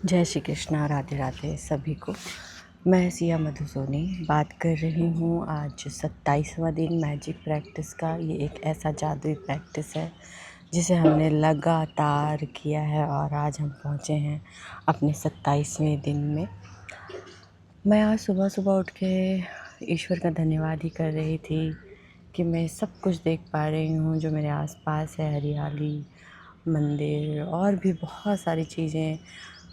जय श्री कृष्णा, राधे राधे सभी को। मैं सिया मधुसोनी बात कर रही हूँ। आज 27वां दिन मैजिक प्रैक्टिस का। ये एक ऐसा जादुई प्रैक्टिस है जिसे हमने लगातार किया है और आज हम पहुँचे हैं अपने 27वें दिन में। मैं आज सुबह सुबह उठ के ईश्वर का धन्यवाद ही कर रही थी कि मैं सब कुछ देख पा रही हूँ जो मेरे आसपास है। हरियाली, मंदिर और भी बहुत सारी चीज़ें,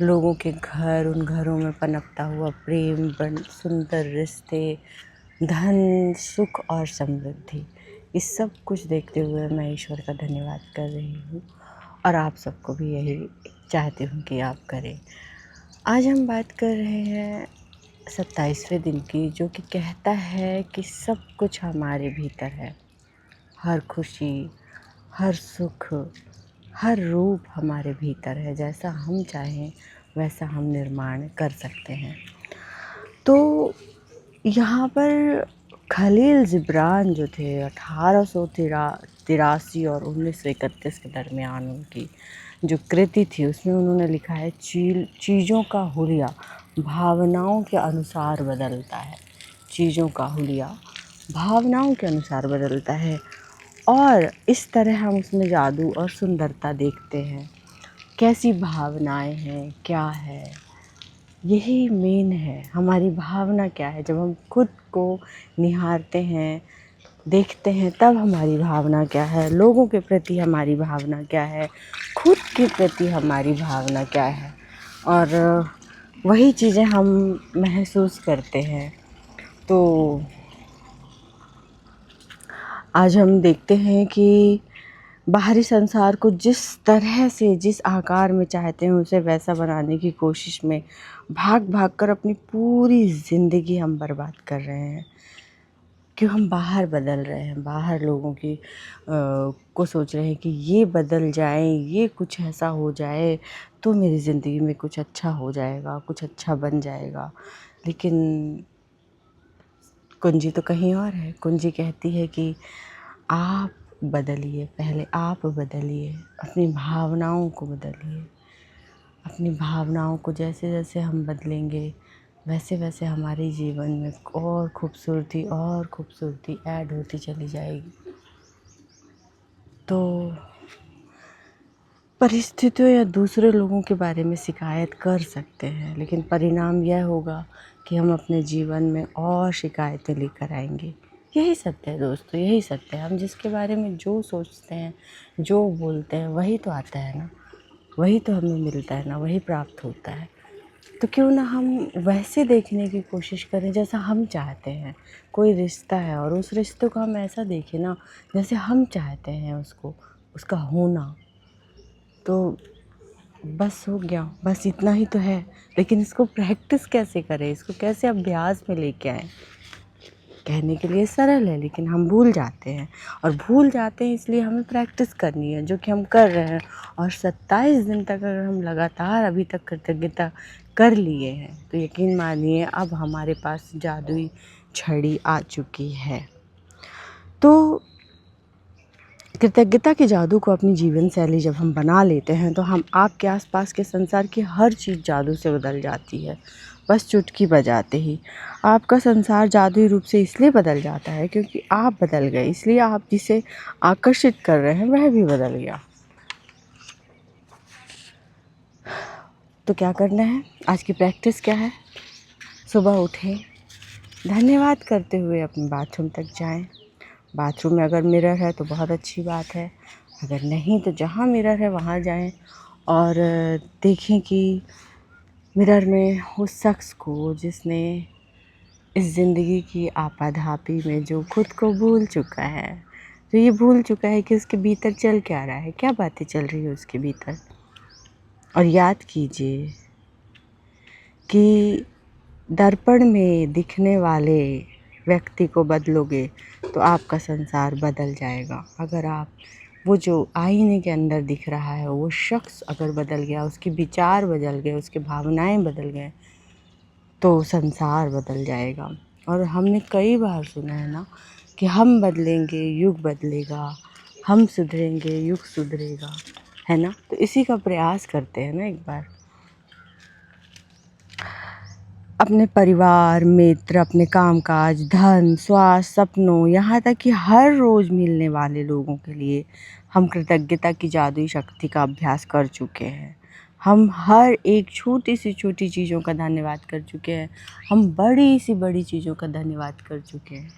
लोगों के घर, उन घरों में पनपता हुआ प्रेम, सुंदर रिश्ते, धन, सुख और समृद्धि। इस सब कुछ देखते हुए मैं ईश्वर का धन्यवाद कर रही हूँ और आप सबको भी यही चाहती हूँ कि आप करें। आज हम बात कर रहे हैं 27वें दिन की, जो कि कहता है कि सब कुछ हमारे भीतर है। हर खुशी, हर सुख, हर रूप हमारे भीतर है। जैसा हम चाहें वैसा हम निर्माण कर सकते हैं। तो यहाँ पर खलील जिब्रान जो थे 1883 और 1931 के दरमियान, उनकी जो कृति थी उसमें उन्होंने लिखा है, चीज़ों का हुलिया भावनाओं के अनुसार बदलता है। चीज़ों का हुलिया भावनाओं के अनुसार बदलता है और इस तरह हम उसमें जादू और सुंदरता देखते हैं। कैसी भावनाएं हैं, क्या है, यही मेन है। हमारी भावना क्या है? जब हम खुद को निहारते हैं, देखते हैं, तब हमारी भावना क्या है, लोगों के प्रति हमारी भावना क्या है, खुद के प्रति हमारी भावना क्या है, और वही चीज़ें हम महसूस करते हैं। तो आज हम देखते हैं कि बाहरी संसार को जिस तरह से, जिस आकार में चाहते हैं उसे वैसा बनाने की कोशिश में भाग भाग कर अपनी पूरी ज़िंदगी हम बर्बाद कर रहे हैं। क्यों? हम बाहर बदल रहे हैं, बाहर लोगों की को सोच रहे हैं कि ये बदल जाएं, ये कुछ ऐसा हो जाए तो मेरी ज़िंदगी में कुछ अच्छा हो जाएगा, कुछ अच्छा बन जाएगा। लेकिन कुंजी तो कहीं और है। कुंजी कहती है कि आप बदलिए, पहले आप बदलिए, अपनी भावनाओं को बदलिए। अपनी भावनाओं को जैसे जैसे हम बदलेंगे वैसे वैसे हमारे जीवन में और खूबसूरती ऐड होती चली जाएगी। तो परिस्थितियों या दूसरे लोगों के बारे में शिकायत कर सकते हैं, लेकिन परिणाम यह होगा कि हम अपने जीवन में और शिकायतें लेकर आएंगे। यही सत्य है दोस्तों, यही सत्य है। हम जिसके बारे में जो सोचते हैं, जो बोलते हैं, वही तो आता है ना, वही तो हमें मिलता है ना, वही प्राप्त होता है। तो क्यों ना हम वैसे देखने की कोशिश करें जैसा हम चाहते हैं। कोई रिश्ता है और उस रिश्ते को हम ऐसा देखें ना जैसे हम चाहते हैं उसको, उसका होना। तो बस हो गया, बस इतना ही तो है। लेकिन इसको प्रैक्टिस कैसे करें, इसको कैसे अभ्यास में लेके आएँ? कहने के लिए सरल है लेकिन हम भूल जाते हैं, और भूल जाते हैं इसलिए हमें प्रैक्टिस करनी है, जो कि हम कर रहे हैं। और 27 दिन तक अगर हम लगातार अभी तक कृतज्ञता कर लिए हैं तो यकीन मानिए अब हमारे पास जादुई छड़ी आ चुकी है। तो कृतज्ञता के जादू को अपनी जीवन शैली जब हम बना लेते हैं तो हम आपके आसपास के संसार की हर चीज़ जादू से बदल जाती है। बस चुटकी बजाते ही आपका संसार जादुई रूप से इसलिए बदल जाता है क्योंकि आप बदल गए। इसलिए आप जिसे आकर्षित कर रहे हैं वह भी बदल गया। तो क्या करना है? आज की प्रैक्टिस क्या है? सुबह उठें, धन्यवाद करते हुए अपने बाथरूम तक जाएं। बाथरूम में अगर मिरर है तो बहुत अच्छी बात है, अगर नहीं तो जहाँ मिरर है वहाँ जाएं और देखें कि मिरर में उस शख्स को जिसने इस ज़िंदगी की आपाधापी में जो खुद को भूल चुका है, जो ये भूल चुका है कि उसके भीतर चल क्या रहा है, क्या बातें चल रही है उसके भीतर। और याद कीजिए कि दर्पण में दिखने वाले व्यक्ति को बदलोगे तो आपका संसार बदल जाएगा। अगर आप वो जो आईने के अंदर दिख रहा है वो शख्स अगर बदल गया, उसके विचार बदल गए, उसके भावनाएं बदल गए, तो संसार बदल जाएगा। और हमने कई बार सुना है ना कि हम बदलेंगे युग बदलेगा, हम सुधरेंगे युग सुधरेगा, है ना। तो इसी का प्रयास करते हैं ना एक बार। अपने परिवार, मित्र, अपने कामकाज, धन, स्वास्थ्य, सपनों, यहाँ तक कि हर रोज़ मिलने वाले लोगों के लिए हम कृतज्ञता की जादुई शक्ति का अभ्यास कर चुके हैं। हम हर एक छोटी सी छोटी चीज़ों का धन्यवाद कर चुके हैं। हम बड़ी सी बड़ी चीज़ों का धन्यवाद कर चुके हैं।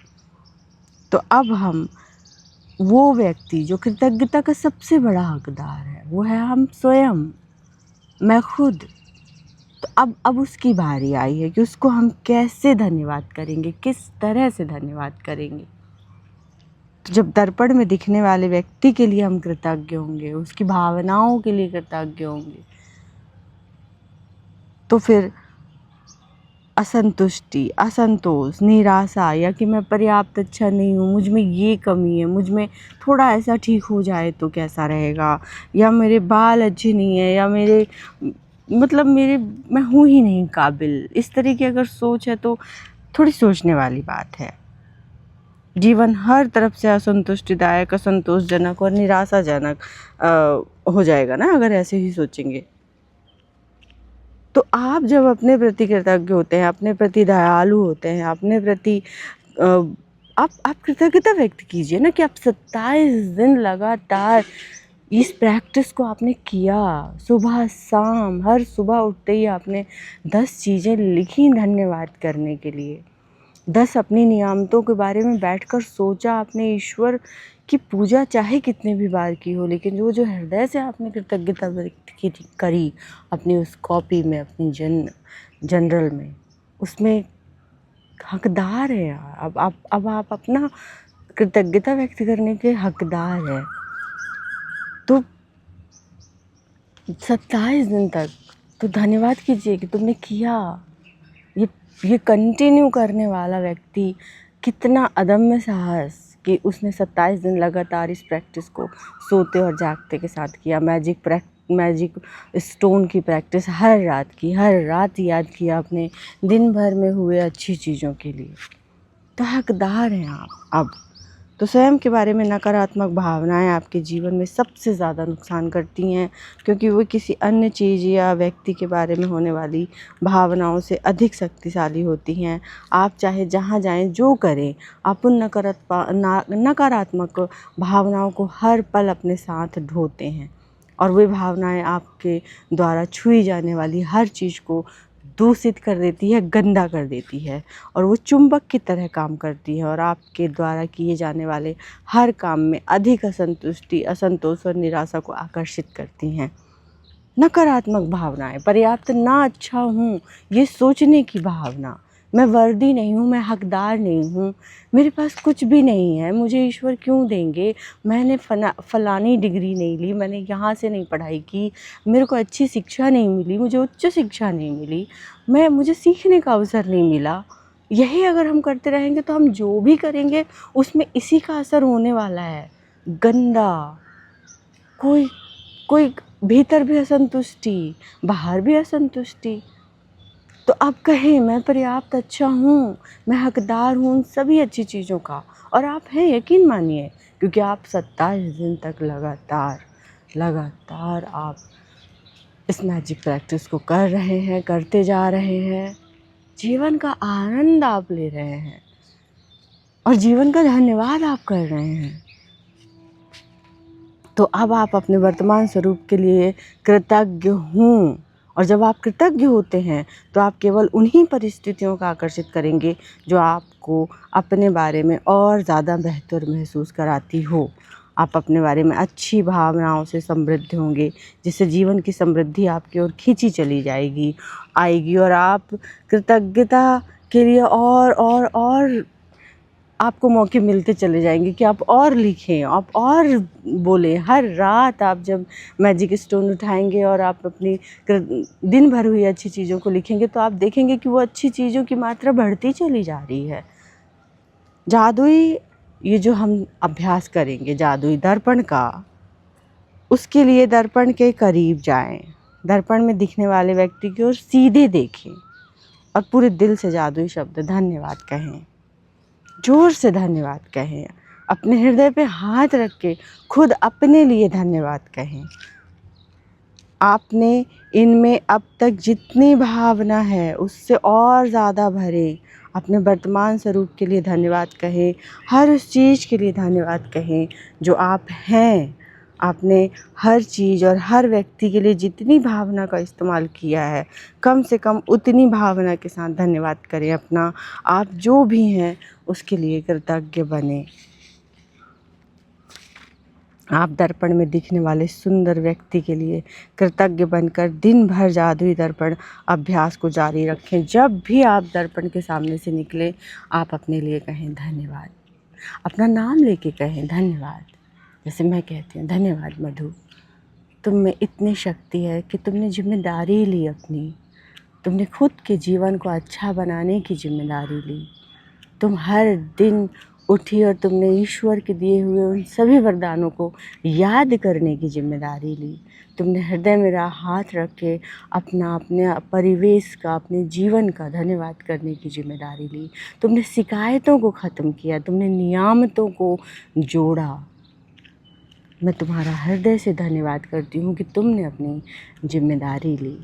तो अब हम वो व्यक्ति जो कृतज्ञता का सबसे बड़ा हकदार है, वो है हम स्वयं, मैं खुद। तो अब उसकी बारी आई है कि उसको हम कैसे धन्यवाद करेंगे, किस तरह से धन्यवाद करेंगे। तो जब दर्पण में दिखने वाले व्यक्ति के लिए हम कृतज्ञ होंगे, उसकी भावनाओं के लिए कृतज्ञ होंगे, तो फिर असंतुष्टि, असंतोष, निराशा या कि मैं पर्याप्त अच्छा नहीं हूँ, मुझ में ये कमी है, मुझ में थोड़ा ऐसा ठीक हो जाए तो कैसा रहेगा, या मेरे बाल अच्छे नहीं है, या मैं हूँ ही नहीं काबिल, इस तरह की अगर सोच है तो थोड़ी सोचने वाली बात है। जीवन हर तरफ से असंतुष्टिदायक, असंतोषजनक और निराशाजनक हो जाएगा ना अगर ऐसे ही सोचेंगे। तो आप जब अपने प्रति कृतज्ञ होते हैं, अपने प्रति दयालु होते हैं, अपने प्रति आप कृतज्ञता व्यक्त कीजिए ना कि आप 27 दिन लगातार इस प्रैक्टिस को आपने किया। सुबह शाम हर सुबह उठते ही आपने 10 चीज़ें लिखी धन्यवाद करने के लिए, 10 अपनी नियामतों के बारे में बैठकर सोचा आपने, ईश्वर की पूजा चाहे कितने भी बार की हो, लेकिन जो हृदय से आपने कृतज्ञता व्यक्त करी अपनी उस कॉपी में, अपनी जनरल में, उसमें हकदार है यार। अब आप अपना कृतज्ञता व्यक्त करने के हकदार हैं। तो 27 दिन तक तो धन्यवाद कीजिए कि तुमने किया। ये कंटिन्यू करने वाला व्यक्ति कितना अदम्य साहस कि उसने 27 दिन लगातार इस प्रैक्टिस को सोते और जागते के साथ किया। मैजिक स्टोन की प्रैक्टिस हर रात याद किया अपने दिन भर में हुए अच्छी चीज़ों के लिए। तो हकदार हैं आप अब। तो स्वयं के बारे में नकारात्मक भावनाएं आपके जीवन में सबसे ज़्यादा नुकसान करती हैं, क्योंकि वो किसी अन्य चीज़ या व्यक्ति के बारे में होने वाली भावनाओं से अधिक शक्तिशाली होती हैं। आप चाहे जहाँ जाएं, जो करें, आप उन नकारात्मक भावनाओं को हर पल अपने साथ ढोते हैं, और वे भावनाएं आपके द्वारा छुई जाने वाली हर चीज़ को दूषित कर देती है, गंदा कर देती है, और वो चुंबक की तरह काम करती है और आपके द्वारा किए जाने वाले हर काम में अधिक असंतुष्टि, असंतोष और निराशा को आकर्षित करती हैं। नकारात्मक भावनाएं, पर्याप्त ना अच्छा हूँ, ये सोचने की भावना, मैं वर्दी नहीं हूँ, मैं हकदार नहीं हूँ, मेरे पास कुछ भी नहीं है, मुझे ईश्वर क्यों देंगे, मैंने फलानी डिग्री नहीं ली, मैंने यहाँ से नहीं पढ़ाई की, मेरे को अच्छी शिक्षा नहीं मिली, मुझे उच्च शिक्षा नहीं मिली, मुझे सीखने का अवसर नहीं मिला। यही अगर हम करते रहेंगे तो हम जो भी करेंगे उसमें इसी का असर होने वाला है, गंदा। कोई भीतर भी असंतुष्टि, बाहर भी असंतुष्टि। तो अब कहें मैं पर्याप्त अच्छा हूँ, मैं हकदार हूँ उन सभी अच्छी चीज़ों का, और आप हैं, यकीन मानिए, क्योंकि आप 27 दिन तक लगातार आप इस मैजिक प्रैक्टिस को कर रहे हैं, करते जा रहे हैं, जीवन का आनंद आप ले रहे हैं और जीवन का धन्यवाद आप कर रहे हैं। तो अब आप अपने वर्तमान स्वरूप के लिए कृतज्ञ हूँ, और जब आप कृतज्ञ होते हैं तो आप केवल उन्हीं परिस्थितियों का आकर्षित करेंगे जो आपको अपने बारे में और ज़्यादा बेहतर महसूस कराती हो। आप अपने बारे में अच्छी भावनाओं से समृद्ध होंगे, जिससे जीवन की समृद्धि आपकी ओर खींची चली आएगी, और आप कृतज्ञता के लिए और आपको मौके मिलते चले जाएंगे कि आप और लिखें, आप और बोलें। हर रात आप जब मैजिक स्टोन उठाएंगे और आप अपनी दिन भर हुई अच्छी चीज़ों को लिखेंगे, तो आप देखेंगे कि वो अच्छी चीज़ों की मात्रा बढ़ती चली जा रही है। जादुई ये जो हम अभ्यास करेंगे जादुई दर्पण का, उसके लिए दर्पण के करीब जाएं, दर्पण में दिखने वाले व्यक्ति की ओर सीधे देखें और पूरे दिल से जादुई शब्द धन्यवाद कहें, जोर से धन्यवाद कहें, अपने हृदय पे हाथ रख के खुद अपने लिए धन्यवाद कहें। आपने इनमें अब तक जितनी भावना है उससे और ज़्यादा भरें। अपने वर्तमान स्वरूप के लिए धन्यवाद कहें, हर उस चीज़ के लिए धन्यवाद कहें जो आप हैं। आपने हर चीज़ और हर व्यक्ति के लिए जितनी भावना का इस्तेमाल किया है, कम से कम उतनी भावना के साथ धन्यवाद करें अपना। आप जो भी हैं उसके लिए कृतज्ञ बनें। आप दर्पण में दिखने वाले सुंदर व्यक्ति के लिए कृतज्ञ बनकर दिन भर जादुई दर्पण अभ्यास को जारी रखें। जब भी आप दर्पण के सामने से निकलें, आप अपने लिए कहें धन्यवाद। अपना नाम लेके कहें धन्यवाद। जैसे मैं कहती हूँ, धन्यवाद मधु, तुम में इतनी शक्ति है कि तुमने जिम्मेदारी ली अपनी। तुमने खुद के जीवन को अच्छा बनाने की जिम्मेदारी ली। तुम हर दिन उठी और तुमने ईश्वर के दिए हुए उन सभी वरदानों को याद करने की जिम्मेदारी ली। तुमने हृदय में हाथ रख के अपने परिवेश का, अपने जीवन का धन्यवाद करने की जिम्मेदारी ली। तुमने शिकायतों को ख़त्म किया, तुमने नियामतों को जोड़ा। मैं तुम्हारा हृदय से धन्यवाद करती हूँ कि तुमने अपनी जिम्मेदारी ली।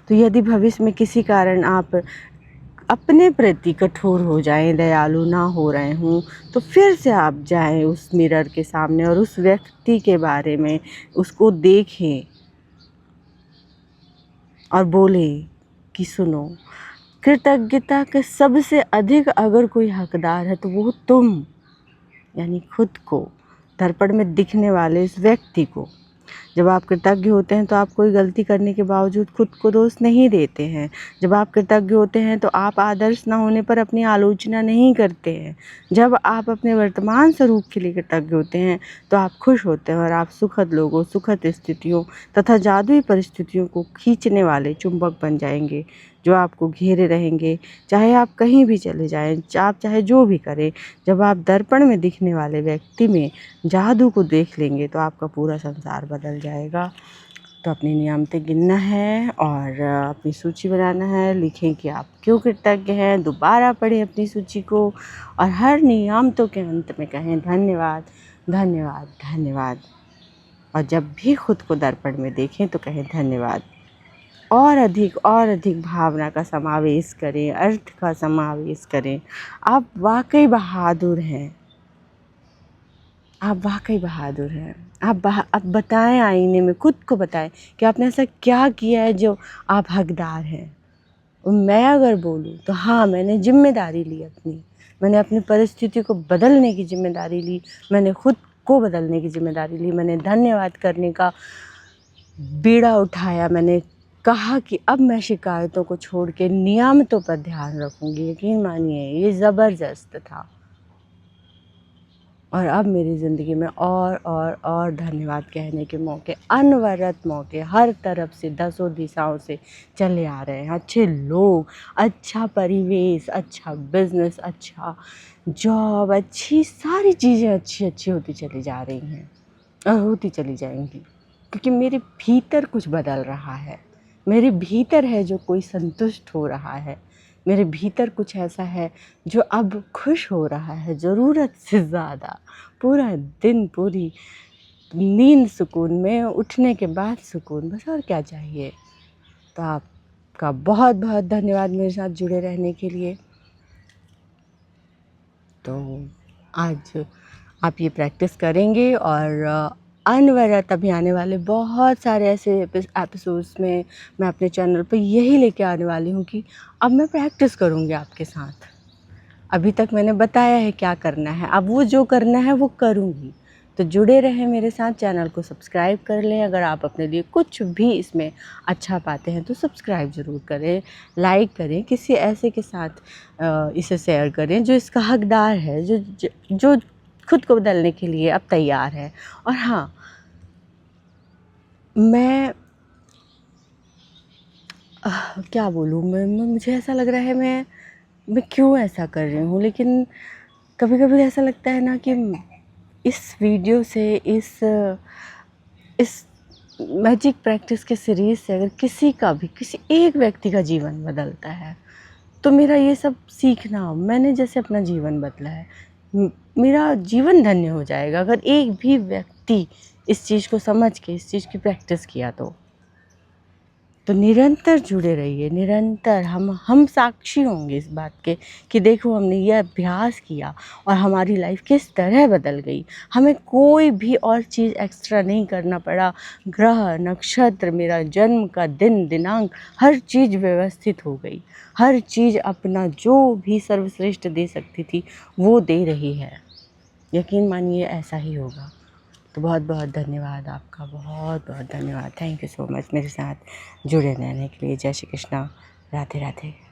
तो यदि भविष्य में किसी कारण आप अपने प्रति कठोर हो जाएं, दयालु ना हो रहे हों, तो फिर से आप जाएं उस मिरर के सामने और उस व्यक्ति के बारे में उसको देखें और बोलें कि सुनो, कृतज्ञता के सबसे अधिक अगर कोई हकदार है तो वो तुम, यानी खुद को, दर्पण में दिखने वाले इस व्यक्ति को। जब आप कृतज्ञ होते हैं तो आप कोई गलती करने के बावजूद खुद को दोष नहीं देते हैं। जब आप कृतज्ञ होते हैं तो आप आदर्श ना होने पर अपनी आलोचना नहीं करते हैं। जब आप अपने वर्तमान स्वरूप के लिए कृतज्ञ होते हैं तो आप खुश होते हैं और आप सुखद लोगों, सुखद स्थितियों तथा जादुई परिस्थितियों को खींचने वाले चुंबक बन जाएंगे जो आपको घेरे रहेंगे, चाहे आप कहीं भी चले जाएं, आप चाहे जो भी करें। जब आप दर्पण में दिखने वाले व्यक्ति में जादू को देख लेंगे तो आपका पूरा संसार बदल जाएगा। तो अपनी नियामतें गिनना है और अपनी सूची बनाना है। लिखें कि आप क्यों कृतज्ञ हैं, दोबारा पढ़ें अपनी सूची को और हर नियामतों के अंत में कहें धन्यवाद, धन्यवाद, धन्यवाद। और जब भी खुद को दर्पण में देखें तो कहें धन्यवाद। और अधिक भावना का समावेश करें, अर्थ का समावेश करें। आप वाकई बहादुर हैं, आप वाकई बहादुर हैं। आप बताएं, आईने में खुद को बताएं कि आपने ऐसा क्या किया है जो आप हकदार हैं। और मैं अगर बोलूँ तो हाँ, मैंने जिम्मेदारी ली अपनी। मैंने अपनी परिस्थिति को बदलने की जिम्मेदारी ली, मैंने खुद को बदलने की जिम्मेदारी ली। मैंने धन्यवाद करने का बीड़ा उठाया। मैंने कहा कि अब मैं शिकायतों को छोड़ के नियामतों पर ध्यान रखूँगी। यकीन मानिए ये ज़बरदस्त था। और अब मेरी ज़िंदगी में और धन्यवाद कहने के मौके, अनवरत मौके हर तरफ से, दसों दिशाओं से चले आ रहे हैं। अच्छे लोग, अच्छा परिवेश, अच्छा बिज़नेस, अच्छा जॉब, अच्छी सारी चीज़ें अच्छी होती चली जा रही हैं और होती चली जाएंगी। क्योंकि मेरे भीतर कुछ बदल रहा है। मेरे भीतर है जो कोई संतुष्ट हो रहा है। मेरे भीतर कुछ ऐसा है जो अब खुश हो रहा है, ज़रूरत से ज़्यादा। पूरा दिन, पूरी नींद सुकून में, उठने के बाद सुकून, बस और क्या चाहिए। तो आपका बहुत बहुत धन्यवाद मेरे साथ जुड़े रहने के लिए। तो आज आप ये प्रैक्टिस करेंगे और अनवरत अभी आने वाले बहुत सारे ऐसे एपिसोड्स में मैं अपने चैनल पर यही लेके आने वाली हूँ कि अब मैं प्रैक्टिस करूँगी आपके साथ। अभी तक मैंने बताया है क्या करना है, अब वो जो करना है वो करूँगी। तो जुड़े रहें मेरे साथ, चैनल को सब्सक्राइब कर लें। अगर आप अपने लिए कुछ भी इसमें अच्छा पाते हैं तो सब्सक्राइब ज़रूर करें, लाइक करें, किसी ऐसे के साथ इसे शेयर करें जो इसका हकदार है, जो खुद को बदलने के लिए अब तैयार है। और हाँ, मैं क्या बोलूँ, मुझे ऐसा लग रहा है मैं क्यों ऐसा कर रही हूँ, लेकिन कभी कभी ऐसा लगता है ना कि इस वीडियो से, इस मैजिक प्रैक्टिस के सीरीज़ से अगर किसी एक व्यक्ति का जीवन बदलता है तो मेरा ये सब सीखना, मैंने जैसे अपना जीवन बदला है, मेरा जीवन धन्य हो जाएगा। अगर एक भी व्यक्ति इस चीज़ को समझ के इस चीज़ की प्रैक्टिस किया तो निरंतर जुड़े रहिए, निरंतर हम साक्षी होंगे इस बात के कि देखो हमने ये अभ्यास किया और हमारी लाइफ किस तरह बदल गई। हमें कोई भी और चीज़ एक्स्ट्रा नहीं करना पड़ा। ग्रह, नक्षत्र, मेरा जन्म का दिन, दिनांक, हर चीज़ व्यवस्थित हो गई। हर चीज़ अपना जो भी सर्वश्रेष्ठ दे सकती थी वो दे रही है। यकीन मानिए ऐसा ही होगा। तो बहुत बहुत धन्यवाद आपका, बहुत बहुत धन्यवाद। थैंक यू सो मच मेरे साथ जुड़े रहने के लिए। जय श्री कृष्णा, राधे राधे।